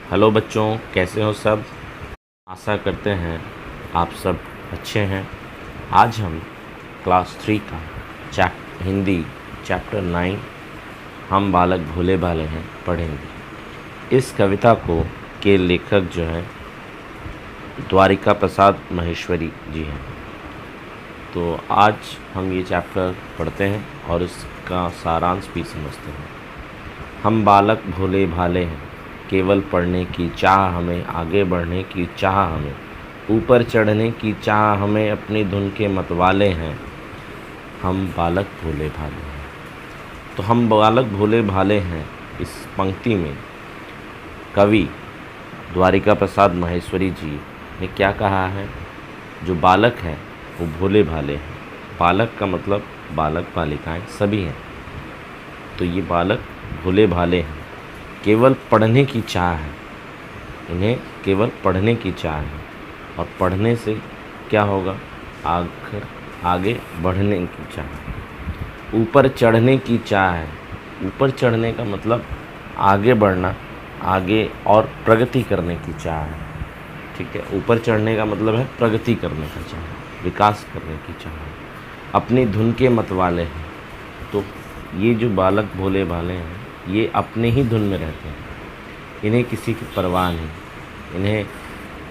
Hello बच्चों, कैसे हो सब। आशा करते हैं आप सब अच्छे हैं। आज हम क्लास 3 का हिंदी चैप्टर 9 हम बालक भोले भाले हैं पढ़ेंगे। इस कविता के लेखक जो हैं द्वारिका प्रसाद महेश्वरी जी हैं। तो आज हम ये चैप्टर पढ़ते हैं और इसका सारांश भी समझते हैं। हम बालक भोले भाले हैं, केवल पढ़ने की चाह हमें, आगे बढ़ने की चाह हमें, ऊपर चढ़ने की चाह हमें, अपनी धुन के मतवाले हैं। हम बालक भोले भाले हैं। तो हम बालक भोले भाले हैं, इस पंक्ति में कवि द्वारिका प्रसाद महेश्वरी जी ने क्या कहा है। जो बालक हैं वो भोले भाले हैं। बालक का मतलब बालक बालिकाएं सभी हैं। तो ये बालक भोले भाले हैं, केवल पढ़ने की चाह है। इन्हें केवल पढ़ने की चाह है और पढ़ने से क्या होगा, आगे बढ़ने की चाह है। ऊपर चढ़ने की चाह है। ऊपर चढ़ने का मतलब आगे बढ़ना, आगे और प्रगति करने की चाह है। ठीक है, ऊपर चढ़ने का मतलब है प्रगति करने का चाह, विकास करने की चाह। अपनी धुन के मतवाले हैं। तो ये जो बालक भोले भाले हैं ये अपने ही धुन में रहते हैं। इन्हें किसी की परवाह नहीं। इन्हें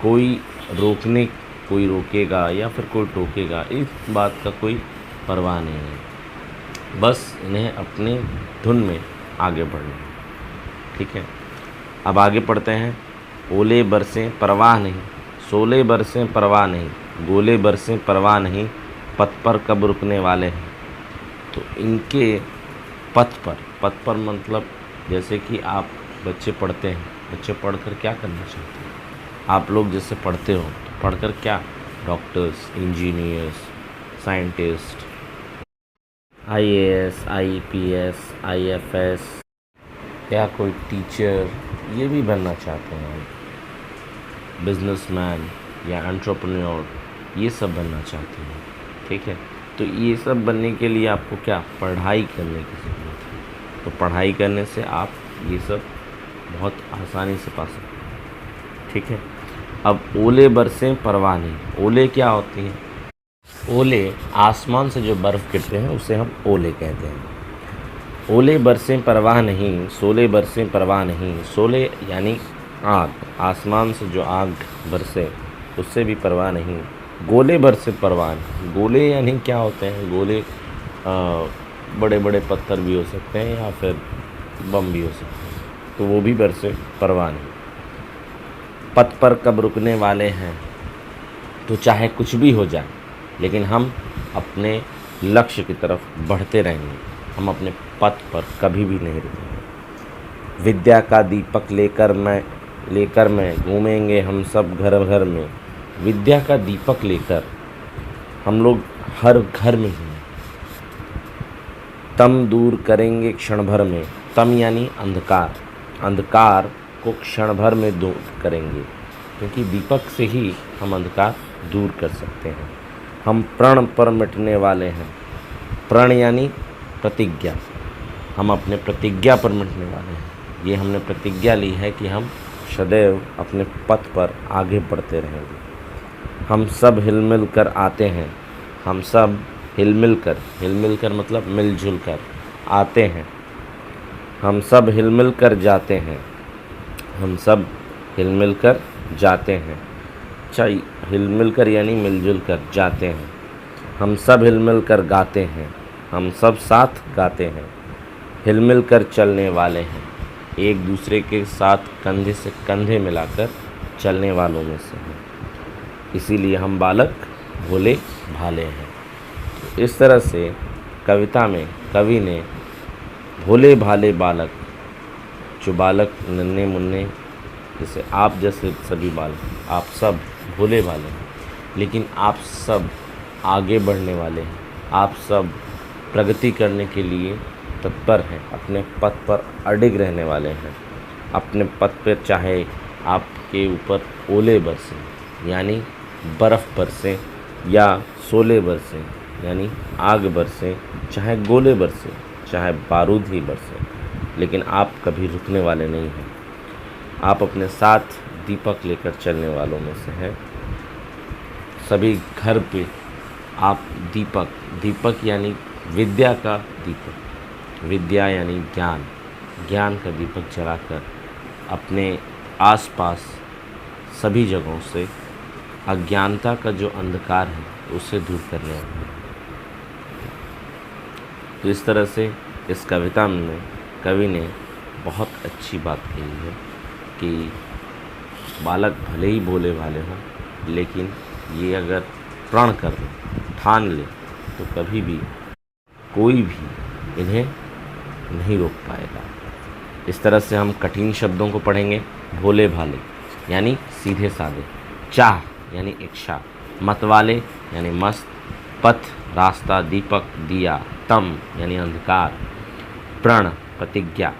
कोई रोकेगा या फिर कोई टोकेगा, इस बात का कोई परवाह नहीं है। बस इन्हें अपने धुन में आगे बढ़ना है। ठीक है, अब आगे पढ़ते हैं। ओले बरसें परवाह नहीं, सोले बरसें परवाह नहीं, गोले बरसें परवाह नहीं, पथ पर कब रुकने वाले हैं। तो इनके पथ पर मतलब जैसे कि आप बच्चे पढ़ते हैं, बच्चे पढ़कर क्या करना चाहते हैं। आप लोग जैसे पढ़ते हो तो पढ़कर क्या, doctors, engineers, scientist, IAS, IPS, IFS या कोई टीचर, ये भी बनना चाहते हैं। बिजनेसमैन या एंटरप्रेन्योर, ये सब बनना चाहते हैं। ठीक है, तो ये सब बनने के लिए आपको क्या, पढ़ाई करने की ज़रूरत है। तो पढ़ाई करने से आप ये सब बहुत आसानी से पा सकते हैं। ठीक है, अब ओले बरसें परवाह नहीं। ओले क्या होती हैं। ओले आसमान से जो बर्फ़ गिरते हैं उसे हम ओले कहते हैं। ओले बरसें परवाह नहीं, सोले बरसें परवाह नहीं। सोले यानी आग, आसमान से जो आग बरसे उससे भी परवाह नहीं। गोले बरसे परवाह नहीं। गोले यानी क्या होते हैं। गोले बड़े बड़े पत्थर भी हो सकते हैं या फिर बम भी हो सकते हैं, तो वो भी बरसे परवाह नहीं। पथ पर कब रुकने वाले हैं। तो चाहे कुछ भी हो जाए लेकिन हम अपने लक्ष्य की तरफ बढ़ते रहेंगे। हम अपने पथ पर कभी भी नहीं रुकेंगे। विद्या का दीपक लेकर मैं घूमेंगे हम सब घर घर में। विद्या का दीपक लेकर हम लोग हर घर में हैं। तम दूर करेंगे क्षण भर में। तम यानी अंधकार, अंधकार को क्षण भर में दूर करेंगे, क्योंकि दीपक से ही हम अंधकार दूर कर सकते हैं। हम प्रण पर मिटने वाले हैं। प्रण यानी प्रतिज्ञा। हम अपने प्रतिज्ञा पर मिटने वाले हैं। ये हमने प्रतिज्ञा ली है कि हम सदैव अपने पथ पर आगे बढ़ते रहेंगे। हम सब हिलमिल कर आते हैं। हम सब हिलमिल कर मतलब मिलजुल कर आते हैं। हम सब हिलमिल कर जाते हैं। हम सब हिलमिल कर जाते हैं। अच्छा, हिलमिल कर यानी मिलजुल कर जाते हैं। हम सब हिलमिल कर गाते हैं। हम सब साथ गाते हैं। हिलमिल कर चलने वाले हैं। एक दूसरे के साथ कंधे से कंधे मिलाकर चलने वालों में से हैं। इसीलिए हम बालक भोले भाले हैं। तो इस तरह से कविता में कवि ने भोले भाले बालक, जो बालक नन्हे मुन्ने, जैसे आप जैसे सभी बालक, आप सब भोले भाले हैं, लेकिन आप सब आगे बढ़ने वाले हैं। आप सब प्रगति करने के लिए तत्पर हैं। अपने पथ पर अडिग रहने वाले हैं। अपने पथ पर चाहे आपके ऊपर ओले बरसें यानी बर्फ़ बरसे, या सोले बरसे यानी आग बरसे, चाहे गोले बरसे, चाहे बारूद ही बरसे, लेकिन आप कभी रुकने वाले नहीं हैं। आप अपने साथ दीपक लेकर चलने वालों में से हैं। सभी घर पे आप दीपक यानी विद्या का दीपक, विद्या यानी ज्ञान, ज्ञान का दीपक जलाकर अपने आसपास सभी जगहों से अज्ञानता का जो अंधकार है उसे दूर करने वाले हैं। तो इस तरह से इस कविता में कवि ने बहुत अच्छी बात कही है कि बालक भले ही भोले भाले हों, लेकिन ये अगर प्रण कर ले, ठान ले, तो कभी भी कोई भी इन्हें नहीं रोक पाएगा। इस तरह से हम कठिन शब्दों को पढ़ेंगे। भोले भाले यानी सीधे साधे, चाह यानी इच्छा, मतवाले यानी मस्त, पथ रास्ता, दीपक दिया, तम यानी अंधकार, प्रण प्रतिज्ञा,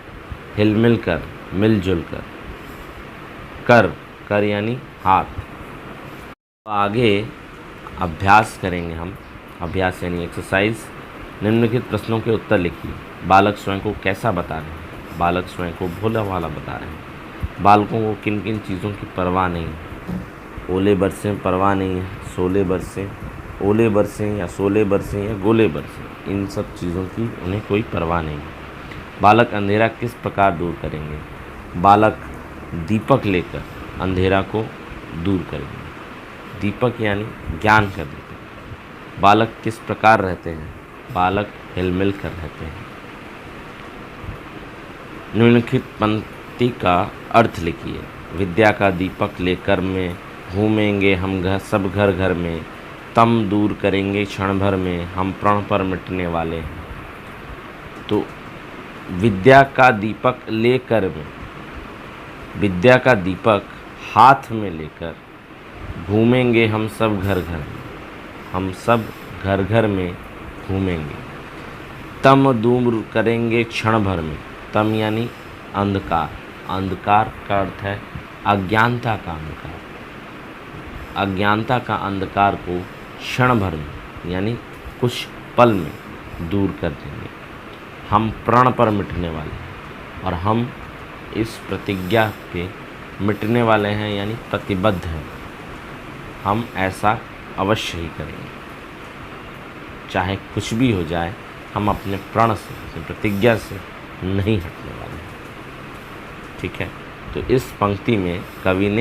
हिलमिल कर मिलजुल कर यानी हाथ। आगे अभ्यास करेंगे हम। अभ्यास यानी एक्सरसाइज। निम्नलिखित प्रश्नों के उत्तर लिखिए। बालक स्वयं को कैसा बता रहे हैं? बालक स्वयं को भोला भाला बता रहे हैं। बालकों को किन किन चीज़ों की परवाह नहीं है? ओले बरसें परवाह नहीं है, सोले बरसें, ओले बरसें या सोले बरसें या गोले बरसें, इन सब चीज़ों की उन्हें कोई परवाह नहीं है। बालक अंधेरा किस प्रकार दूर करेंगे? बालक दीपक लेकर अंधेरा को दूर करेंगे। दीपक यानी ज्ञान का दीपक। बालक किस प्रकार रहते हैं? बालक हिलमिल कर रहते हैं। निम्नलिखित पंक्ति का अर्थ लिखिए। विद्या का दीपक लेकर में घूमेंगे हम सब घर घर में, तम दूर करेंगे क्षण भर में, हम प्रण पर मिटने वाले हैं। तो विद्या का दीपक लेकर में, विद्या का दीपक हाथ में लेकर घूमेंगे हम सब घर घर में, हम सब घर घर में घूमेंगे। तम दूर करेंगे क्षण भर में, तम यानी अंधकार, अंधकार का अर्थ है अज्ञानता का अंधकार, अज्ञानता का अंधकार को क्षण भर में यानी कुछ पल में दूर कर देंगे। हम प्रण पर मिटने वाले हैं और हम इस प्रतिज्ञा पे मिटने वाले हैं यानी प्रतिबद्ध हैं। हम ऐसा अवश्य ही करेंगे, चाहे कुछ भी हो जाए, हम अपने प्रण से, अपनी प्रतिज्ञा से नहीं हटने वाले हैं। ठीक है, तो इस पंक्ति में कवि ने